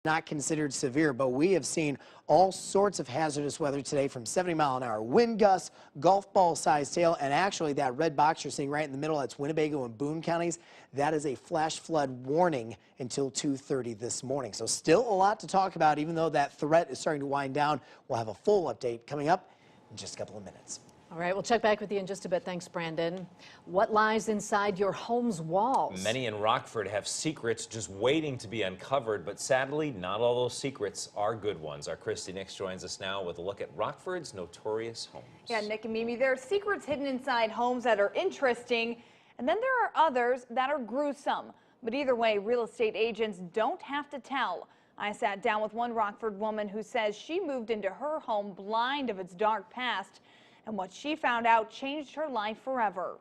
Not considered severe, but we have seen all sorts of hazardous weather today, from 70-mile-an-hour wind gusts, golf ball sized hail, and actually that red box you're seeing right in the middle, that's Winnebago and Boone counties. That is a flash flood warning until 2:30 this morning. So still a lot to talk about, even though that threat is starting to wind down. We'll have a full update coming up in just a couple of minutes. All right, we'll check back with you in just a bit. Thanks, Brandon. What lies inside your home's walls? Many in Rockford have secrets just waiting to be uncovered, but sadly, not all those secrets are good ones. Our Christie next joins us now with a look at Rockford's notorious homes. Yeah, Nick and Mimi, there are secrets hidden inside homes that are interesting, and then there are others that are gruesome. But either way, real estate agents don't have to tell. I sat down with one Rockford woman who says she moved into her home blind of its dark past, and what she found out changed her life forever.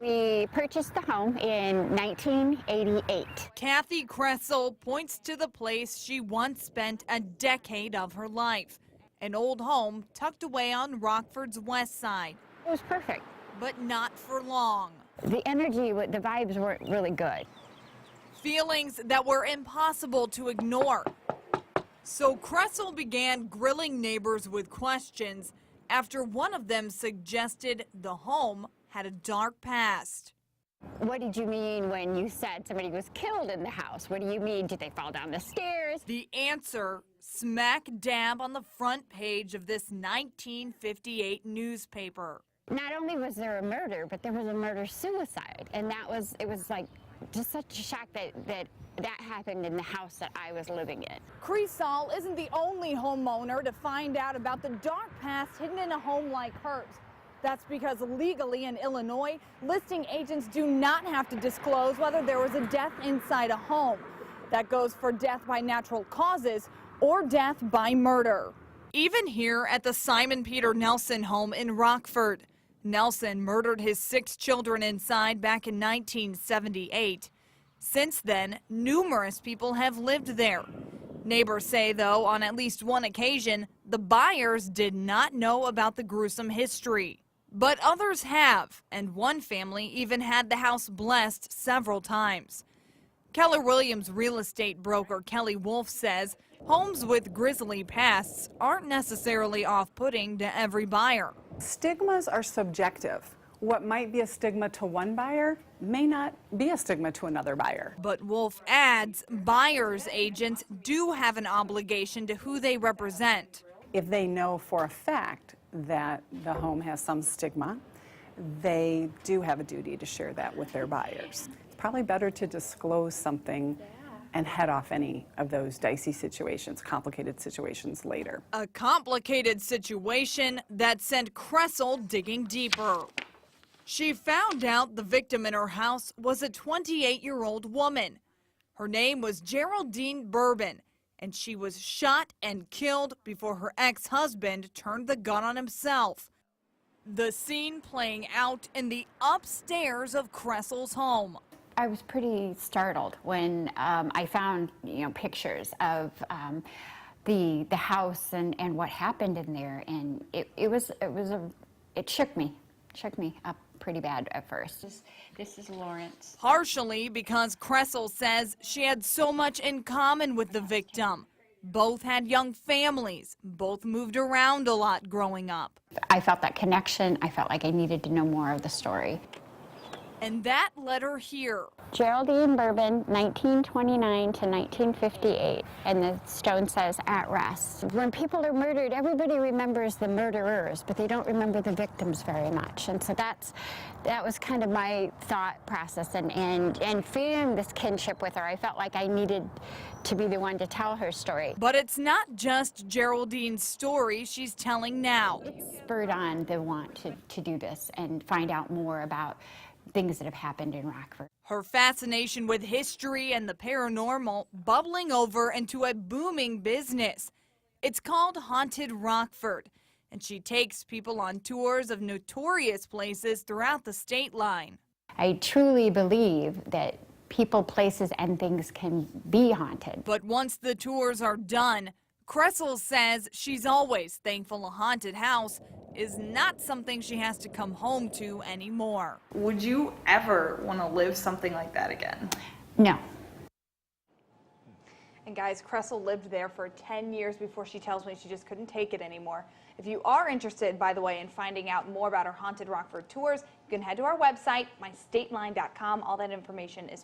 We purchased the home in 1988. Kathy Kressel points to the place she once spent a decade of her life. An old home tucked away on Rockford's west side. It was perfect. But not for long. The energy, the vibes weren't really good. Feelings that were impossible to ignore. So Kressel began grilling neighbors with questions after one of them suggested the home had a dark past. What did you mean when you said somebody was killed in the house? What do you mean? Did they fall down the stairs? The answer, smack dab on the front page of this 1958 newspaper. Not only was there a murder, but there was a murder-suicide. And it was like just such a shock that happened in the house that I was living in. Christie isn't the only homeowner to find out about the dark past hidden in a home like hers. That's because legally in Illinois, listing agents do not have to disclose whether there was a death inside a home. That goes for death by natural causes or death by murder. Even here at the Simon Peter Nelson home in Rockford, Nelson murdered his 6 children inside back in 1978. Since then, numerous people have lived there. Neighbors say, though, on at least one occasion, the buyers did not know about the gruesome history. But others have, and one family even had the house blessed several times. Keller Williams real estate broker Kelly Wolf says homes with grisly pasts aren't necessarily off-putting to every buyer. Stigmas are subjective. What might be a stigma to one buyer may not be a stigma to another buyer. But Wolf adds buyers' agents do have an obligation to who they represent. If they know for a fact that the home has some stigma, they do have a duty to share that with their buyers. It's probably better to disclose something and head off any of those dicey situations, complicated situations later. A complicated situation that sent Kressel digging deeper. She found out the victim in her house was a 28-year-old woman. Her name was Geraldine Bourbon, and she was shot and killed before her ex-husband turned the gun on himself. The scene playing out in the upstairs of Kressel's home. I was pretty startled when I found, pictures of the house and what happened in there, and it shook me up pretty bad at first. This is Lawrence. Partially because Kressel says she had so much in common with the victim. Both had young families. Both moved around a lot growing up. I felt that connection. I felt like I needed to know more of the story. And that led her here. Geraldine Bourbon, 1929 to 1958, and the stone says at rest. When people are murdered, everybody remembers the murderers, but they don't remember the victims very much. And so that was kind of my thought process, and feeling this kinship with her, I felt like I needed to be the one to tell her story. But it's not just Geraldine's story she's telling now. It spurred on the want to do this and find out more about things that have happened in Rockford. Her fascination with history and the paranormal bubbling over into a booming business. It's called Haunted Rockford, and she takes people on tours of notorious places throughout the state line. I truly believe that people, places, and things can be haunted. But once the tours are done, Kressel says she's always thankful a haunted house is not something she has to come home to anymore. Would you ever want to live something like that again? No. And guys, Cressel lived there for 10 years before she tells me she just couldn't take it anymore. If you are interested, by the way, in finding out more about our Haunted Rockford tours, you can head to our website, mystateline.com. All that information is